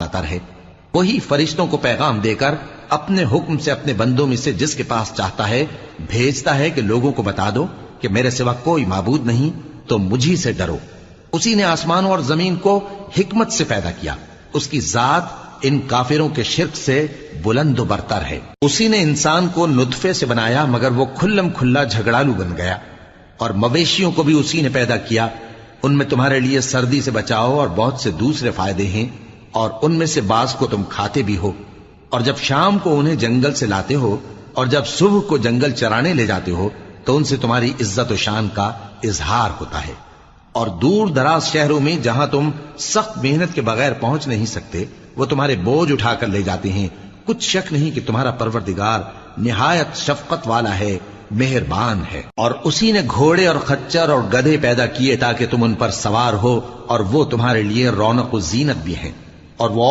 پہنچاتا رہے. وہی فرشتوں کو پیغام دے کر اپنے حکم سے اپنے بندوں میں سے جس کے پاس چاہتا ہے بھیجتا ہے کہ لوگوں کو بتا دو کہ میرے سوا کوئی معبود نہیں تو مجھی سے ڈرو. اسی نے آسمانوں اور زمین کو حکمت سے پیدا کیا. اس کی ذات ان کافروں کے شرک سے بلند و برتر ہے. اسی نے انسان کو نطفے سے بنایا مگر وہ کھلم کھلا جھگڑالو بن گیا. اور مویشیوں کو بھی اسی نے پیدا کیا. ان میں تمہارے لیے سردی سے بچاؤ اور بہت سے دوسرے فائدے ہیں اور ان میں سے بعض کو تم کھاتے بھی ہو. اور جب شام کو انہیں جنگل سے لاتے ہو اور جب صبح کو جنگل چرانے لے جاتے ہو تو ان سے تمہاری عزت و شان کا اظہار ہوتا ہے. اور دور دراز شہروں میں جہاں تم سخت محنت کے بغیر پہنچ نہیں سکتے وہ تمہارے بوجھ اٹھا کر لے جاتے ہیں. کچھ شک نہیں کہ تمہارا پروردگار نہایت شفقت والا ہے، مہربان ہے. اور اسی نے گھوڑے اور خچر اور گدھے پیدا کیے تاکہ تم ان پر سوار ہو اور وہ تمہارے لیے رونق و زینت بھی ہیں. اور وہ